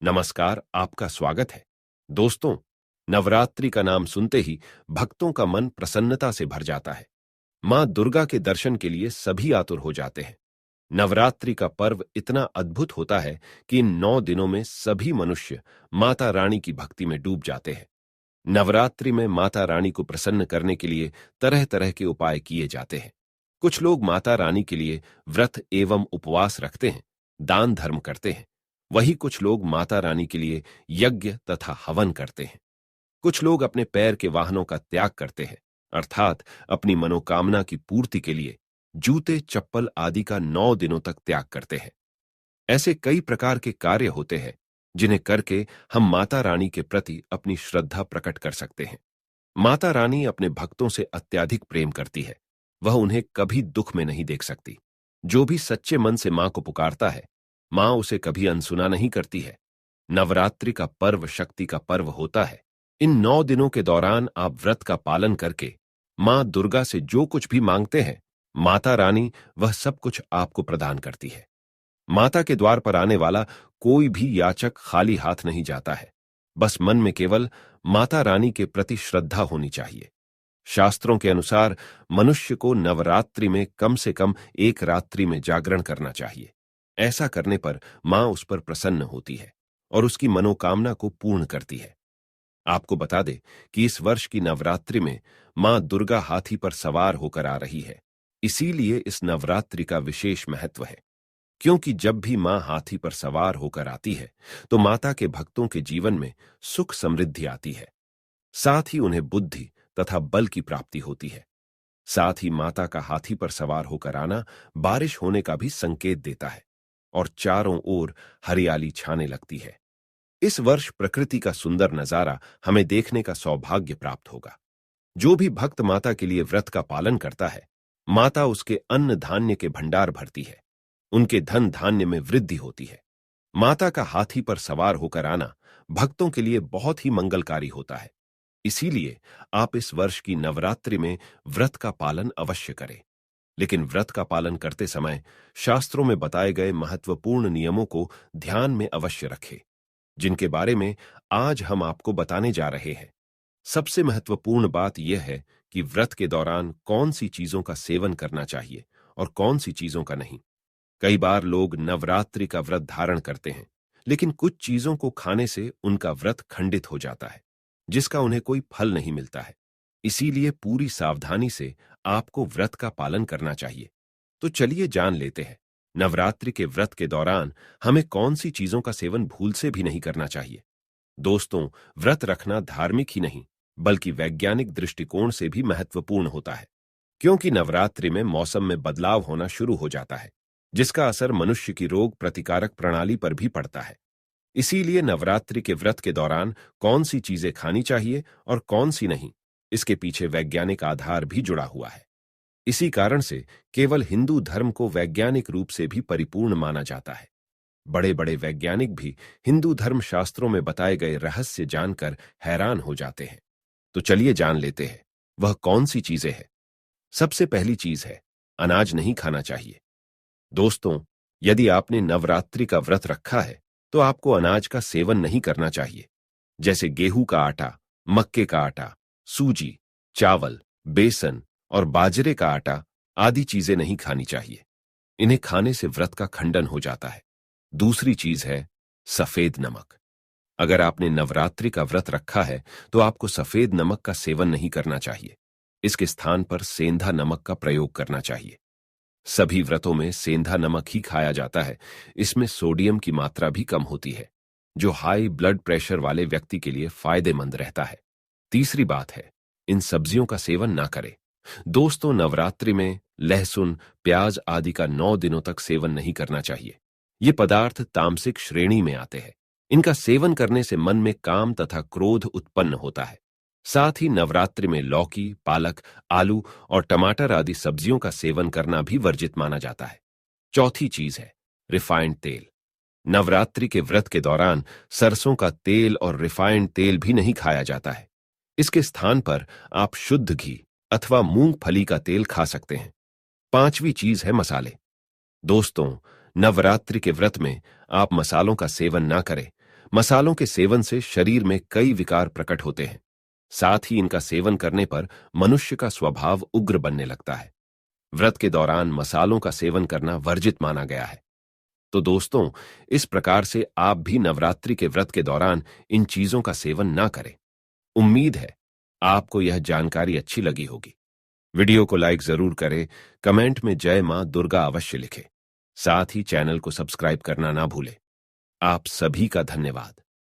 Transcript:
नमस्कार, आपका स्वागत है। दोस्तों, नवरात्रि का नाम सुनते ही भक्तों का मन प्रसन्नता से भर जाता है। मां दुर्गा के दर्शन के लिए सभी आतुर हो जाते हैं। नवरात्रि का पर्व इतना अद्भुत होता है कि इन 9 दिनों में सभी मनुष्य माता रानी की भक्ति में डूब जाते हैं। नवरात्रि में माता रानी को प्रसन्न करने के लिए तरह तरह के उपाय किए जाते हैं। कुछ लोग माता रानी के लिए व्रत एवं उपवास रखते हैं, दान धर्म करते हैं। वहीं कुछ लोग माता रानी के लिए यज्ञ तथा हवन करते हैं। कुछ लोग अपने पैर के वाहनों का त्याग करते हैं, अर्थात अपनी मनोकामना की पूर्ति के लिए जूते चप्पल आदि का 9 दिनों तक त्याग करते हैं। ऐसे कई प्रकार के कार्य होते हैं जिन्हें करके हम माता रानी के प्रति अपनी श्रद्धा प्रकट कर सकते हैं। माता रानी अपने भक्तों से अत्यधिक प्रेम करती है। वह उन्हें कभी दुख में नहीं देख सकती। जो भी सच्चे मन से मां को पुकारता है, मां उसे कभी अनसुना नहीं करती है। नवरात्रि का पर्व शक्ति का पर्व होता है। इन 9 दिनों के दौरान आप व्रत का पालन करके मां दुर्गा से जो कुछ भी मांगते हैं, माता रानी वह सब कुछ आपको प्रदान करती है। माता के द्वार पर आने वाला कोई भी याचक खाली हाथ नहीं जाता है। बस मन में केवल माता रानी के प्रति श्रद्धा होनी चाहिए। शास्त्रों के अनुसार मनुष्य को नवरात्रि में कम से कम एक रात्रि में जागरण करना चाहिए। ऐसा करने पर मां उस पर प्रसन्न होती है और उसकी मनोकामना को पूर्ण करती है। आपको बता दे कि इस वर्ष की नवरात्रि में मां दुर्गा हाथी पर सवार होकर आ रही है। इसीलिए इस नवरात्रि का विशेष महत्व है, क्योंकि जब भी मां हाथी पर सवार होकर आती है तो माता के भक्तों के जीवन में सुख समृद्धि आती है। साथ ही उन्हें बुद्धि तथा बल की प्राप्ति होती है। साथ ही माता का हाथी पर सवार होकर आना बारिश होने का भी संकेत देता है और चारों ओर हरियाली छाने लगती है। इस वर्ष प्रकृति का सुंदर नजारा हमें देखने का सौभाग्य प्राप्त होगा। जो भी भक्त माता के लिए व्रत का पालन करता है, माता उसके अन्न धान्य के भंडार भरती है। उनके धन धान्य में वृद्धि होती है। माता का हाथी पर सवार होकर आना भक्तों के लिए बहुत ही मंगलकारी होता है। इसीलिए आप इस वर्ष की नवरात्रि में व्रत का पालन अवश्य करें। लेकिन व्रत का पालन करते समय शास्त्रों में बताए गए महत्वपूर्ण नियमों को ध्यान में अवश्य रखें, जिनके बारे में आज हम आपको बताने जा रहे हैं। सबसे महत्वपूर्ण बात यह है कि व्रत के दौरान कौन सी चीजों का सेवन करना चाहिए और कौन सी चीजों का नहीं। कई बार लोग नवरात्रि का व्रत धारण करते हैं, लेकिन कुछ चीजों को खाने से उनका व्रत खंडित हो जाता है, जिसका उन्हें कोई फल नहीं मिलता है। इसीलिए पूरी सावधानी से आपको व्रत का पालन करना चाहिए। तो चलिए जान लेते हैं, नवरात्रि के व्रत के दौरान हमें कौन सी चीजों का सेवन भूल से भी नहीं करना चाहिए। दोस्तों, व्रत रखना धार्मिक ही नहीं बल्कि वैज्ञानिक दृष्टिकोण से भी महत्वपूर्ण होता है, क्योंकि नवरात्रि में मौसम में बदलाव होना शुरू हो जाता है, जिसका असर मनुष्य की रोग प्रतिकारक प्रणाली पर भी पड़ता है। इसीलिए नवरात्रि के व्रत के दौरान कौन सी चीजें खानी चाहिए और कौन सी नहीं, इसके पीछे वैज्ञानिक आधार भी जुड़ा हुआ है। इसी कारण से केवल हिंदू धर्म को वैज्ञानिक रूप से भी परिपूर्ण माना जाता है। बड़े बड़े वैज्ञानिक भी हिंदू धर्म शास्त्रों में बताए गए रहस्य जानकर हैरान हो जाते हैं। तो चलिए जान लेते हैं वह कौन सी चीजें हैं। सबसे पहली चीज है, अनाज नहीं खाना चाहिए। दोस्तों, यदि आपने नवरात्रि का व्रत रखा है तो आपको अनाज का सेवन नहीं करना चाहिए। जैसे गेहूं का आटा, मक्के का आटा, सूजी, चावल, बेसन और बाजरे का आटा आदि चीजें नहीं खानी चाहिए। इन्हें खाने से व्रत का खंडन हो जाता है। दूसरी चीज है सफेद नमक। अगर आपने नवरात्रि का व्रत रखा है तो आपको सफेद नमक का सेवन नहीं करना चाहिए। इसके स्थान पर सेंधा नमक का प्रयोग करना चाहिए। सभी व्रतों में सेंधा नमक ही खाया जाता है। इसमें सोडियम की मात्रा भी कम होती है, जो हाई ब्लड प्रेशर वाले व्यक्ति के लिए फायदेमंद रहता है। तीसरी बात है, इन सब्जियों का सेवन ना करें। दोस्तों, नवरात्रि में लहसुन, प्याज आदि का 9 दिनों तक सेवन नहीं करना चाहिए। ये पदार्थ तामसिक श्रेणी में आते हैं। इनका सेवन करने से मन में काम तथा क्रोध उत्पन्न होता है। साथ ही नवरात्रि में लौकी, पालक, आलू और टमाटर आदि सब्जियों का सेवन करना भी वर्जित माना जाता है। चौथी चीज है रिफाइंड तेल। नवरात्रि के व्रत के दौरान सरसों का तेल और रिफाइंड तेल भी नहीं खाया जाता है। इसके स्थान पर आप शुद्ध घी अथवा मूंगफली का तेल खा सकते हैं। पांचवी चीज है मसाले। दोस्तों, नवरात्रि के व्रत में आप मसालों का सेवन ना करें। मसालों के सेवन से शरीर में कई विकार प्रकट होते हैं। साथ ही इनका सेवन करने पर मनुष्य का स्वभाव उग्र बनने लगता है। व्रत के दौरान मसालों का सेवन करना वर्जित माना गया है। तो दोस्तों, इस प्रकार से आप भी नवरात्रि के व्रत के दौरान इन चीजों का सेवन ना करें। उम्मीद है आपको यह जानकारी अच्छी लगी होगी। वीडियो को लाइक जरूर करें, कमेंट में जय मां दुर्गा अवश्य लिखें। साथ ही चैनल को सब्सक्राइब करना ना भूलें। आप सभी का धन्यवाद।